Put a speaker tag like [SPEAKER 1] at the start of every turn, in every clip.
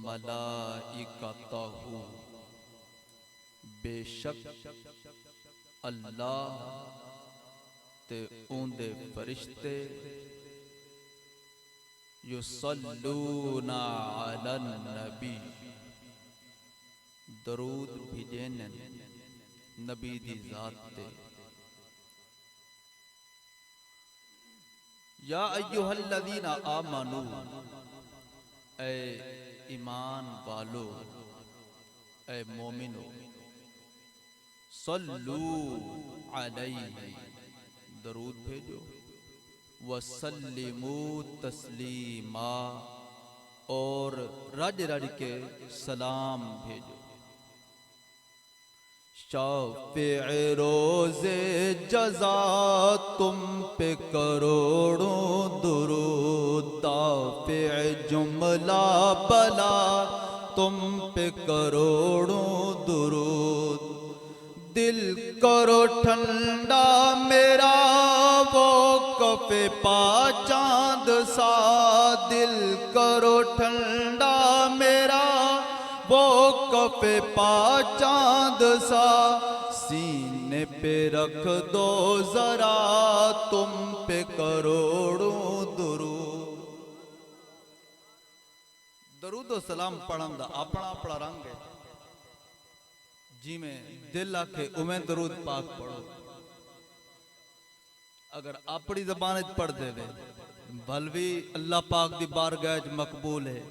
[SPEAKER 1] وملائکتہ، بے شک اللہ تے اوندے فرشتے یصلون علی النبی، درود بھیجینن نبی دی ذات تے۔ یا ایہا الذین آمنوا، اے ایمان والو، اے مومنو، صلو علیہ، درود بھیجو، وسلموا تسلیما، اور رج رج کے سلام بھیجو۔ شافع روز جزا تم پہ کروڑوں درود، دافع جملہ بلا تم پہ کروڑوں درود۔ دل کرو ٹھنڈا میرا وہ کف پا چاند سا، دل کرو ٹھنڈا میرا وہ کف پا چاند سا، سینے پہ رکھ دو ذرا تم پہ کروڑوں درود۔ درود و سلام پڑھن دا اپنا اپنا رنگ ہے، جی میں دل آکھے اویں درود پاک پڑھو۔ اگر اپنی زبان پڑھ دے وے بھلوی اللہ پاک دی بارگاہ مقبول ہے،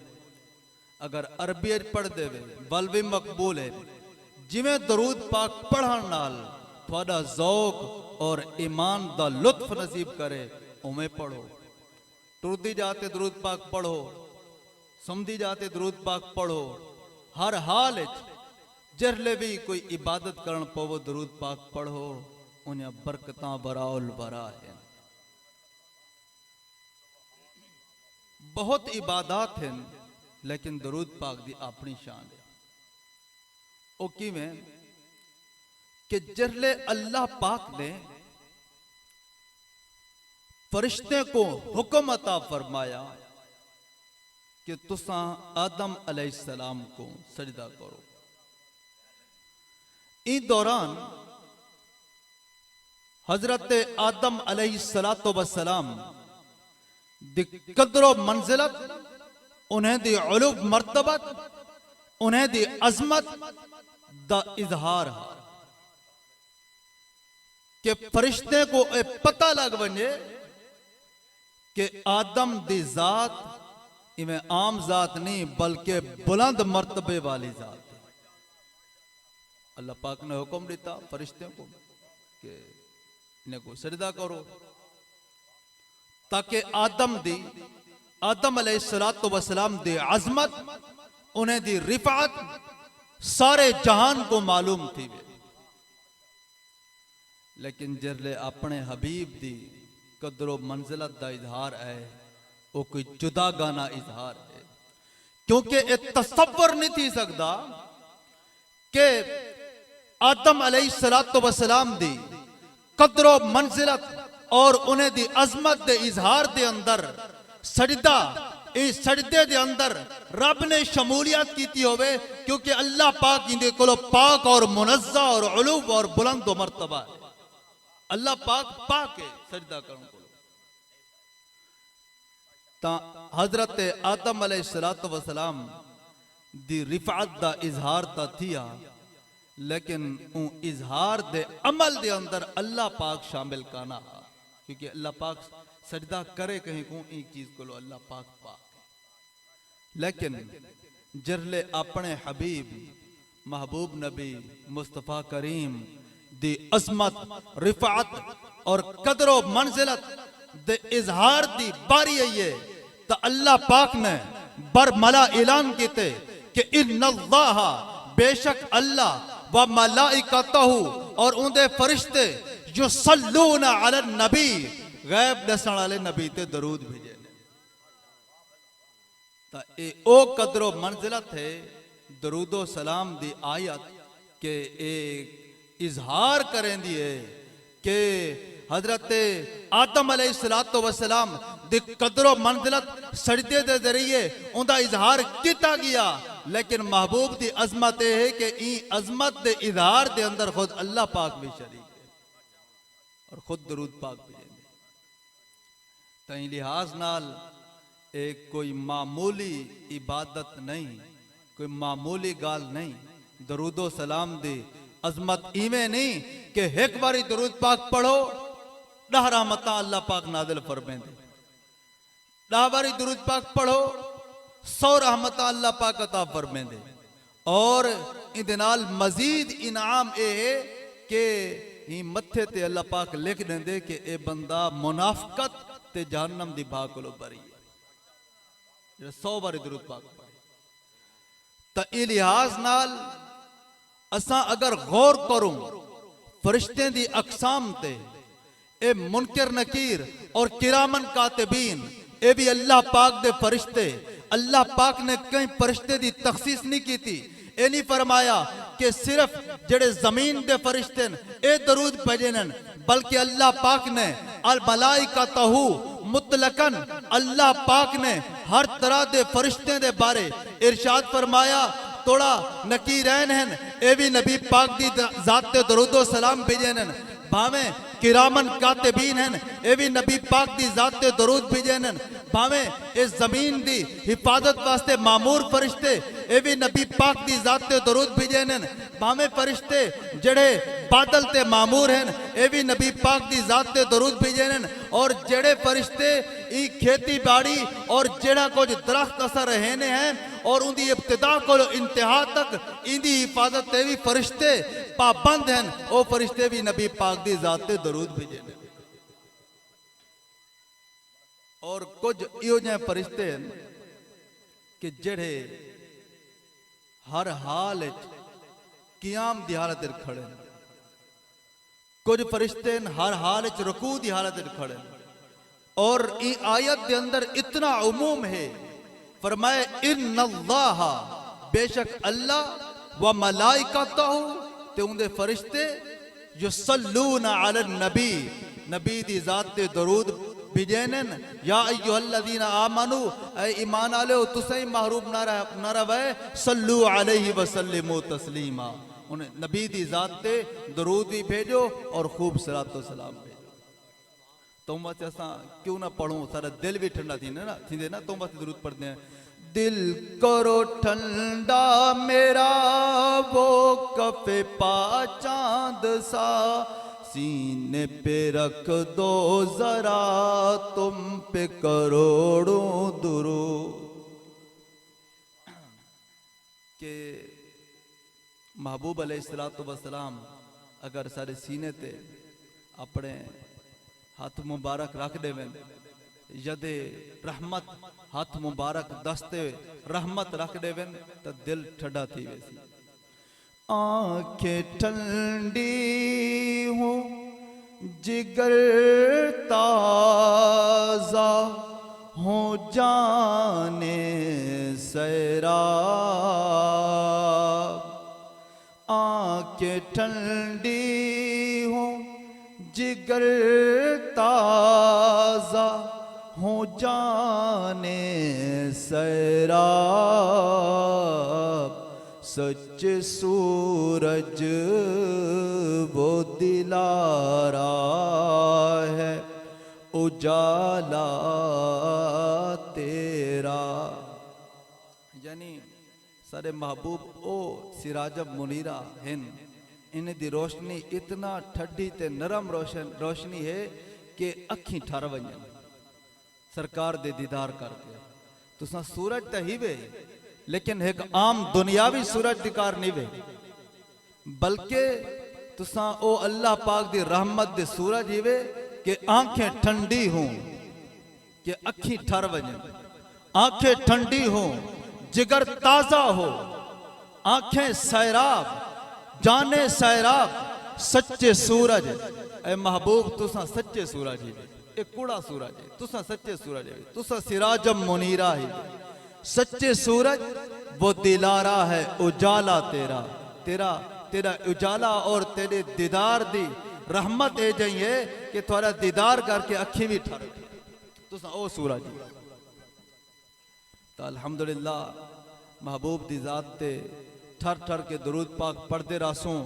[SPEAKER 1] اگر عربی پڑھ دے وے بھلوی مقبول ہے۔ جویں درود پاک پڑھن نال تھوڑا ذوق اور ایمان دا لطف نصیب کرے اویں پڑھو۔ ٹردی جاتے درود پاک پڑھو، سمدھی جاتے درود پاک پڑھو، ہر حال جرلے بھی کوئی عبادت کرن پو درود پاک پڑھو، انہیں برکتاں براؤل برا ہیں۔ بہت عبادات ہیں لیکن درود پاک دی اپنی شان ہے۔ او کیویں کہ جرلے اللہ پاک نے فرشتے کو حکم عطا فرمایا کہ تساں آدم علیہ السلام کو سجدہ کرو، اس دوران حضرت آدم علیہ السلام دی قدر و منزلت، انہیں دی علو مرتبت، انہیں دی عظمت دا اظہار ہے کہ فرشتے کو پتہ لگ ونجے کہ آدم دی ذات میں عام ذات نہیں بلکہ بلند مرتبے والی ذات ہے۔ اللہ پاک نے حکم دیتا فرشتوں کو کہ انہیں کو سجدہ کرو، تاکہ آدم علیہ السلام دی عظمت، انہیں دی رفعت سارے جہان کو معلوم تھی۔ لیکن جرلے اپنے حبیب دی قدر و منزلت دا اظہار ہے، وہ کوئی جدا گانا اظہار ہے، کیونکہ یہ تصور نہیں تھی سکتا کہ آدم علیہ السلام دی قدر و منزلت اور انہیں دی عظمت دے اظہار دے اندر سجدہ، اس سجدے دے اندر رب نے شمولیت کیتی ہوئے، کیونکہ اللہ پاک اندے کلو پاک اور منزہ اور علو اور بلند و مرتبہ ہے۔ اللہ پاک پاک ہے سجدہ کرنے کو۔ تا حضرت آدم علیہ السلام دی رفعت دا اظہار تا تھیا، لیکن ان اظہار دے عمل دے اندر اللہ پاک شامل کانا، کیونکہ اللہ پاک سجدہ کرے کہیں کون ایک چیز کو لو اللہ پاک پاک۔ لیکن جرلے اپنے حبیب محبوب نبی مصطفیٰ کریم دی عظمت، رفعت اور قدر و منزلت دے اظہار دی باری ہے تو اللہ پاک نے برملا اعلان کیتے کہ ان اللہ، بے شک اللہ، و ملائکتہ، اور ان دے فرشتے یصلون علی النبی، غیب دسن والے نبی تے درود بھیجے۔ تا اے او قدر و منزلت ہے درود و سلام دی آیت کہ ایک اظہار کریں دیئے کہ حضرت آدم علیہ السلام دی قدر و منزلت سجدے دے ذریعے ان دا اظہار کیتا گیا، لیکن محبوب دی عظمت ہے کہ این عظمت دے اظہار دے اندر خود اللہ پاک بھی شریک ہے اور خود درود پاک بھی جائیں تائیں لحاظ نال ایک کوئی معمولی عبادت نہیں، کوئی معمولی گال نہیں۔ درود و سلام دی عظمت ایویں نہیں کہ ایک باری درود پاک پڑھو 10 رحمتاں اللہ پاک نازل فرمائیں دے، 10 باری درود پاک پڑھو 100 رحمتاں اللہ پاک عطا فرمائیں دے، اور اندنال مزید انعام اے ہے کہ ہی متھے تے اللہ پاک لکھ دیں دے کہ اے بندہ منافقت تے جہنم دی بھاگ کولو بری ہے، 100 باری درود پاک پڑھے۔ تا ای لحاظ نال اساں اگر غور کروں فرشتیں دی اقسام تے، اے منکر نکیر اور کرامن کاتبین، اے بھی اللہ پاک دے فرشتے۔ اللہ پاک نے کہیں فرشتے دی تخصیص نہیں کی تھی، اے نہیں فرمایا کہ صرف جڑے زمین دے فرشتے اے درود بھیجنن، بلکہ اللہ پاک نے الملائکۃ مطلقاً اللہ پاک نے ہر طرح دے فرشتے دے بارے ارشاد فرمایا توڑا نکیرین ہیں، اے بھی نبی پاک دی ذات تے درود و سلام بھیجنن، بھاویں کرامن کاتبین ہیں، اے بھی نبی پاک دی ذات تے درود بھیجنن، بھاویں اس زمین دی حفاظت واسطے معمور فرشتے اے بھی نبی پاک دی ذات تے درود بھیجنن، بھاویں فرشتے جڑے بادل تے معمور ہیں اے بھی نبی پاک دی ذات تے درود بھیجنن، اور جڑے فرشتے ای کھیتی باڑی اور جڑا کچھ درخت اثر رہنے ہیں اور ان دی ابتدا کو انتہا تک ان دی حفاظت تے بھی فرشتے پابند ہیں، او فرشتے بھی نبی پاک دی ذات تے درود بھیجنن۔ اور کچھ ایو جائیں فرشتے ہیں کہ جڑے ہر حال قیام دی حالت کھڑے ہیں، کچھ فرشتے ہر حال رکوع دی حالت کھڑے ہیں، اور ای آیت دے اندر اتنا عموم ہے، فرمائے ان اللہ بے شک اللہ و ملائکتہ تے ان دے فرشتے یصلون علی النبی، نبی دی ذات تے درود بھیجنن، یا ایہا الذین آمنو اے ایمان آلے تسیں محروم نہ روے، صلو علیہ وسلموا تسلیما، انہیں نبی دی ذات تے درود بھی بھیجو اور خوب صلاۃ و سلام بھیجو۔ تو بس ایسا کیوں نہ پڑھوں، سارا دل بھی ٹھنڈا تھی نا، تو بس درود پڑھتے ہیں۔ دل کرو ٹھنڈا میرا وہ کف پا چاند سا، سینے پہ رکھ دو ذرا تم پہ کروڑوں درود۔ کہ محبوب علیہ السلام اگر سارے سینے تے اپنے ہاتھ مبارک رکھ دے وین، ید رحمت ہاتھ مبارک دستے رحمت رکھ دے وین تو دل ٹھڈا تھی ویسی۔ آنکھیں ٹھنڈی ہوں جگر تازہ ہوں جانے سیراب، آنکھیں ٹھنڈی ہوں جگر تازہ ہوں جانے سیراب، سچ سورج وہ دلارا ہے اجالا تیرا، یعنی سارے محبوب او سراج منیرہ ہیں، انہیں دی روشنی اتنا ٹھڈی تے نرم روشنی ہے کہ اکھیں ٹھر ونجن سرکار دے دیدار کر کے۔ تساں سورج تے ہی وے، لیکن ایک عام دنیاوی سورج دکار نہیں وے، بلکہ تساں او اللہ پاک دی رحمت دے سورج ہی وے کہ آنکھیں ٹھنڈی ہوں کہ اکھیں ٹھر ونجن، آنکھیں ٹھنڈی ہوں جگر تازہ ہو، آنکھیں سیراب جانے سیراب، سچے سورج اے محبوب تساں سچے سورج ہی ایک کوڑا سورج ہے، تساں سچے سورج ہے، تساں سراج منیرہ ہی، سچے سورج وہ دلارا ہے اجالا تیرا، تیرا اجالا اور تیرے دیدار دی رحمت اے جائیں ہے کہ تھوڑا دیدار کر کے اکھیں بھی ٹھر، تساں او سورج تا الحمدللہ محبوب دی ذات تے ٹھر ٹھر کے درود پاک پڑھتے راسوں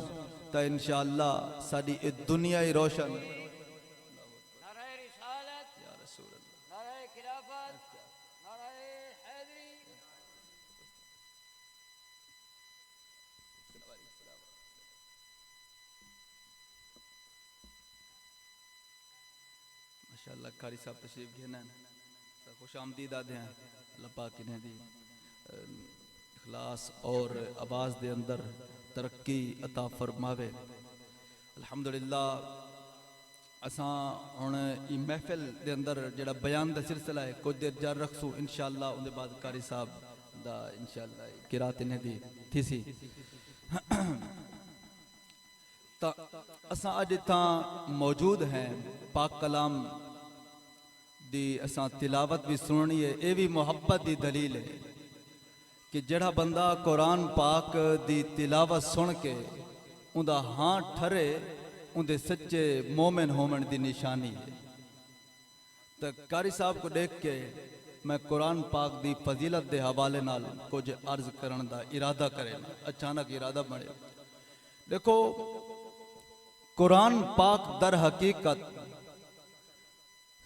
[SPEAKER 1] تا انشاءاللہ ساری دنیا ہی روشن
[SPEAKER 2] نعرہ رسالت،
[SPEAKER 1] یا رسول اللہ
[SPEAKER 2] نعرہ خلافت، نعرہ حیدری.
[SPEAKER 1] ماشاءاللہ قاری صاحب تشریف گھینا خوش آمدید آدھے ہیں. اللہ پاک انہیں دی اخلاص اور آواز دے اندر ترقی عطا فرماوے. الحمدللہ اساں ہن ای محفل دے اندر جڑا بیان دا سلسلہ ہے کچھ دیر جار رکھسو انشاءاللہ ان دے بعد قاری صاحب دا انشاءاللہ قرات انہیں دی تھی سی. تا اساں اج تاں موجود ہیں پاک کلام دی اساں تلاوت بھی سننی ہے. اے بھی محبت دی دلیل ہے کہ جڑا بندہ قرآن پاک دی تلاوت سن کے ان دا ہاں ٹھرے ان دے سچے مومن ہومن دی نشانی ہے. تو قاری صاحب کو دیکھ کے میں قرآن پاک دی فضیلت دے حوالے نال کچھ عرض کرن دا ارادہ کرے اچانک ارادہ بنے. دیکھو قرآن پاک در حقیقت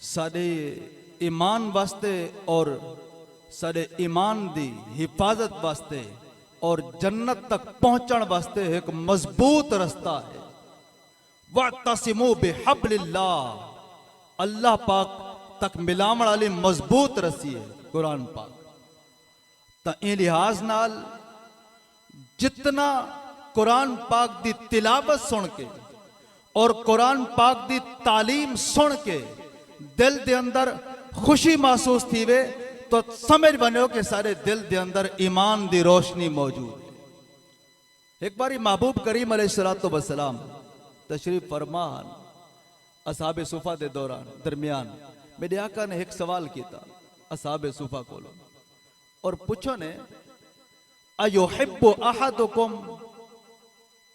[SPEAKER 1] سارے ایمان واسطے اور سارے ایمان دی حفاظت واسطے اور جنت تک پہنچن واسطے ایک مضبوط رستہ ہے. وَاعْتَصِمُوا بِحَبْلِ اللَّهِ اللہ پاک تک ملاوڑ والی مضبوط رسی ہے قرآن پاک. تا این لحاظ نال جتنا قرآن پاک دی تلاوت سن کے اور قرآن پاک دی تعلیم سن کے دل دے اندر خوشی محسوس تھی وے تو سمجھ بنو کہ سارے دل دے اندر ایمان دی روشنی موجود ہے. ایک باری محبوب کریم علیہ السلام تشریف فرمان اصحاب صفہ دے دوران درمیان میرے آقا نے ایک سوال کیتا اصحاب صفہ کو اور پوچھو نے ایحب احدکم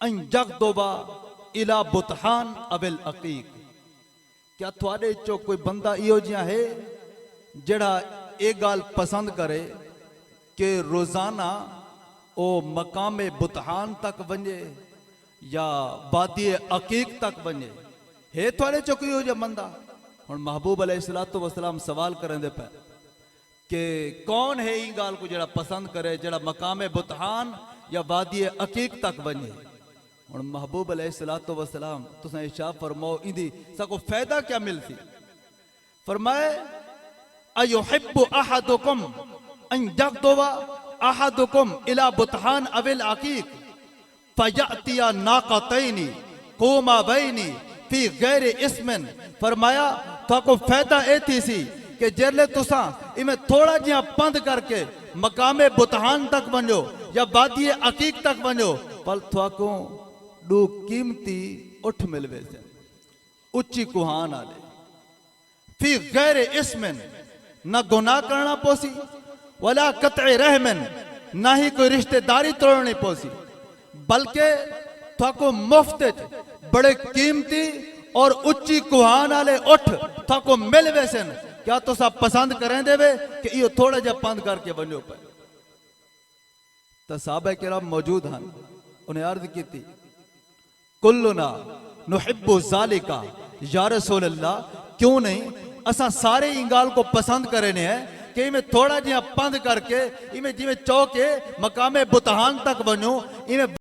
[SPEAKER 1] ان یغدوا الی بطحان اب العقیق کیا تھوڑے چو کوئی بندہ ایو جہاں ہے جڑا ایک گال پسند کرے کہ روزانہ او مقام بطحان تک ونجے یا وادی عقیق تک ونجے ہے تھوڑے چو کوئی ہو جا بندہ. اور محبوب علیہ السلام سوال کریں دے پہ کہ کون ہے این گال کو جڑا پسند کرے جڑا مقام بطحان یا وادی عقیق تک ونجے. اور محبوب علیہ السلام تو سن ارشاد فرماؤ اندی سا کو فائدہ کیا ملتی. فرمائے ایحب احدکم ان یغدوا احدکم الی بطحان اب العقیق فیأتی ناقتین قوما بینی فی غیر اسمن. فرمایا تو کو فائدہ اے تھی سی کہ جرلے تساں میں تھوڑا جہاں پند کر کے مقام بطحان تک ونجو یا وادی عقیق تک ونجو پل تو کو دو قیمتی اٹھ ملوے سے اچھی کوہان آلے فی غیر اسمن نہ گناہ کرنا پوسی ولا قطع رحمن نہ ہی کوئی رشتہ داری توڑنی پوسی بلکہ تو کو مفت بڑے قیمتی اور اچھی کوہان آلے اٹھ تو کو ملوے سے کیا تو سا پسند کریں دے وے کہ یہ تھوڑا جا پند کر کے بنیو پہ. تو صحابہ کرام موجود ہیں انہیں عرض کی تھی کلنا نحب ذالکا یا رسول اللہ کیوں نہیں اساں سارے انگال کو پسند کرنے ہیں کہ میں تھوڑا جہاں پند کر کے میں چوکے مقام بطحان تک بنوں